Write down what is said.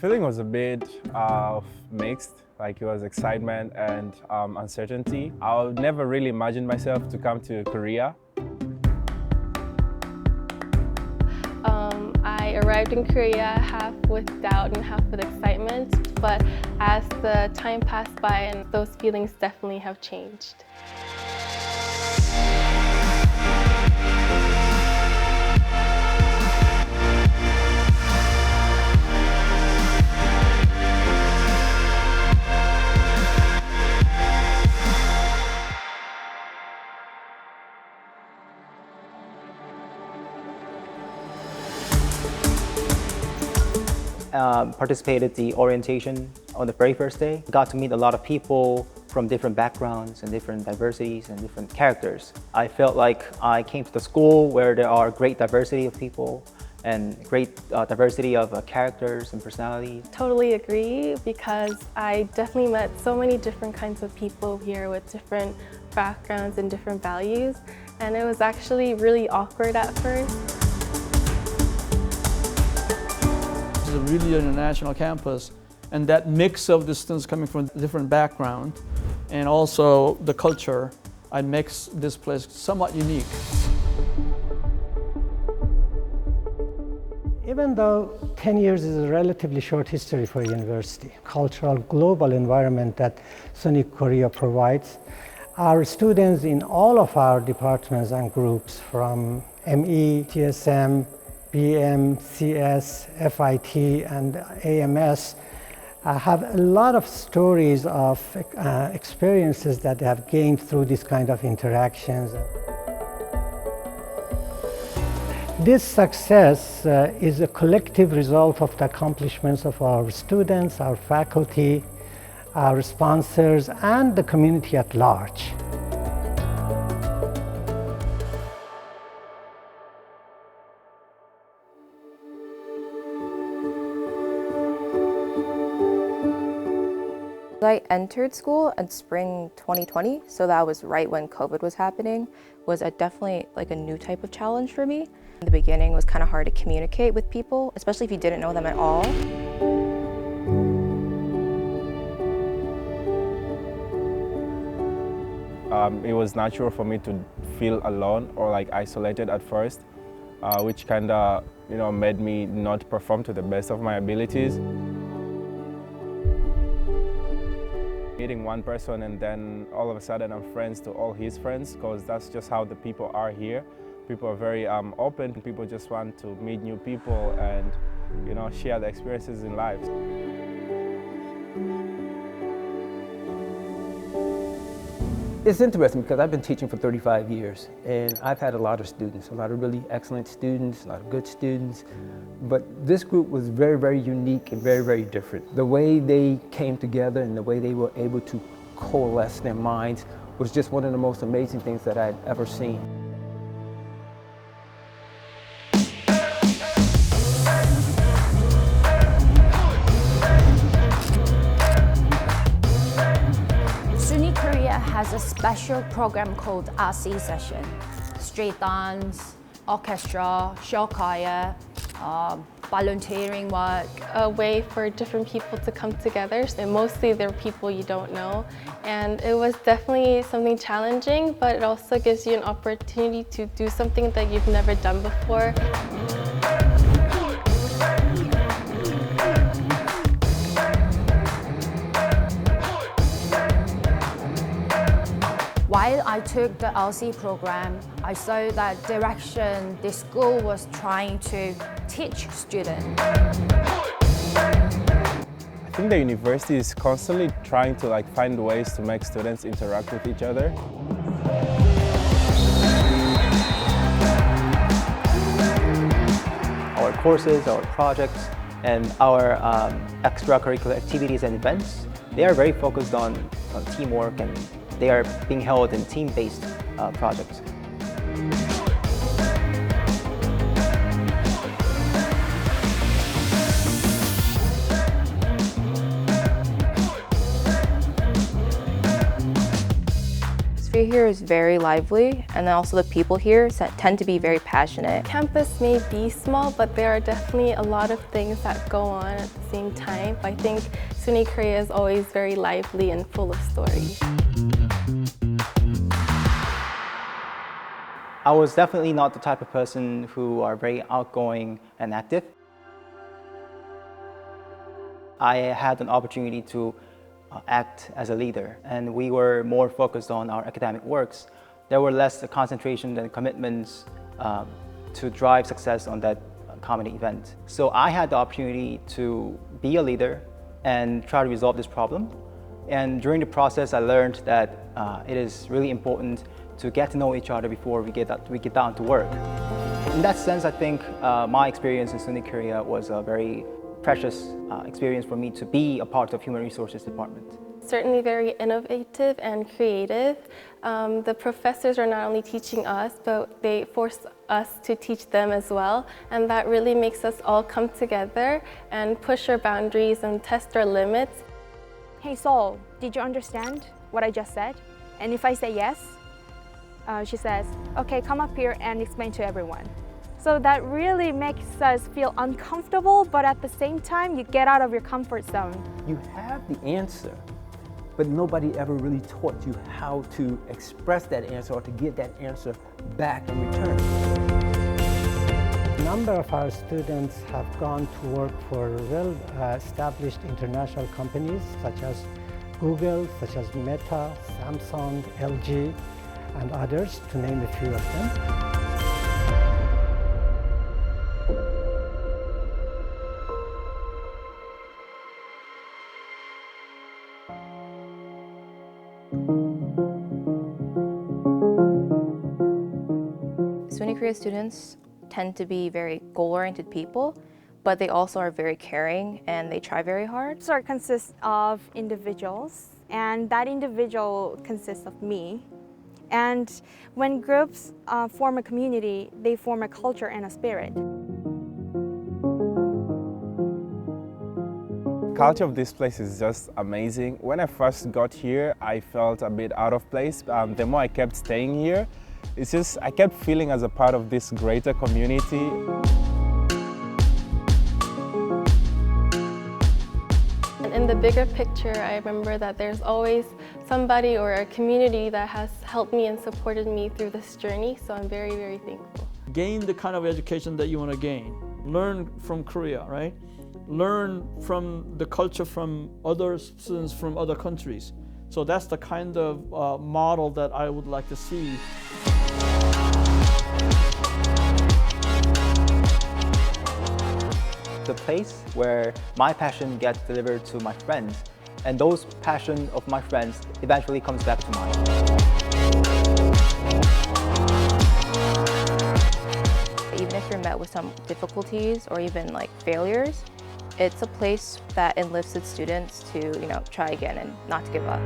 Feeling was a bit mixed, like it was excitement and uncertainty. I would never really imagine myself to come to Korea. I arrived in Korea half with doubt and half with excitement, but as the time passed by, and those feelings definitely have changed. Participated the orientation on the very first day. Got to meet a lot of people from different backgrounds and different diversities and different characters. I felt like I came to the school where there are great diversity of people and great diversity of characters and personalities. Totally agree, because I definitely met so many different kinds of people here with different backgrounds and different values, and it was actually really awkward at first. It's a really international campus, and that mix of the students coming from different backgrounds and also the culture, I makes this place somewhat unique. Even though 10 years is a relatively short history for a university, cultural global environment that SUNY Korea provides, our students in all of our departments and groups, from ME, TSM, BM, CS, FIT, and AMS, have a lot of stories of experiences that they have gained through this kind of interactions. This success is a collective result of the accomplishments of our students, our faculty, our sponsors, and the community at large. I entered school in spring 2020, so that was right when COVID was happening. Was definitely like a new type of challenge for me. In the beginning, it was kind of hard to communicate with people, especially if you didn't know them at all. It was natural for me to feel alone or like isolated at first, which kind of made me not perform to the best of my abilities. Meeting one person and then all of a sudden I'm friends to all his friends, because that's just how the people are here. People are very open. People just want to meet new people and share the experiences in life. It's interesting because I've been teaching for 35 years and I've had a lot of students, a lot of really excellent students, a lot of good students. But this group was very, very unique and very, very different. The way they came together and the way they were able to coalesce their minds was just one of the most amazing things that I'd ever seen. SUNY Korea has a special program called RC session. Street dance, orchestra, show choir, volunteering work. A way for different people to come together, and mostly they're people you don't know. And it was definitely something challenging, but it also gives you an opportunity to do something that you've never done before. While I took the LC program, I saw that direction the school was trying to teach students. I think the university is constantly trying to find ways to make students interact with each other. Our courses, our projects, and our extracurricular activities and events, they are very focused on teamwork, and they are being held in team-based projects. It's very here is very lively, and then also the people here tend to be very passionate. Campus may be small, but there are definitely a lot of things that go on at the same time. I think SUNY Korea is always very lively and full of stories. I was definitely not the type of person who are very outgoing and active. I had an opportunity to act as a leader, and we were more focused on our academic works. There were less concentration and commitments to drive success on that comedy event. So I had the opportunity to be a leader and try to resolve this problem. And during the process, I learned that it is really important to get to know each other before we get down to work. In that sense, I think my experience in SUNY Korea was a very precious experience for me to be a part of Human Resources Department. Certainly very innovative and creative. The professors are not only teaching us, but they force us to teach them as well. And that really makes us all come together and push our boundaries and test our limits. Hey Sol, did you understand what I just said? And if I say yes, she says, okay, come up here and explain to everyone. So that really makes us feel uncomfortable, but at the same time, you get out of your comfort zone. You have the answer, but nobody ever really taught you how to express that answer or to get that answer back in return. A number of our students have gone to work for well-established international companies such as Google, such as Meta, Samsung, LG, and others, to name a few of them. SUNY Korea students tend to be very goal-oriented people, but they also are very caring and they try very hard. SUNY consists of individuals, and that individual consists of me. And when groups form a community, they form a culture and a spirit. Culture of this place is just amazing. When I first got here, I felt a bit out of place. The more I kept staying here, it's just I kept feeling as a part of this greater community. And in the bigger picture, I remember that there's always somebody or a community that has helped me and supported me through this journey, so I'm very, very thankful. Gain the kind of education that you want to gain. Learn from Korea, right? Learn from the culture from other students from other countries. So that's the kind of model that I would like to see. The place where my passion gets delivered to my friends, and those passion of my friends eventually comes back to mine. Even if you're met with some difficulties or even like failures, it's a place that enlists its students to, try again and not to give up.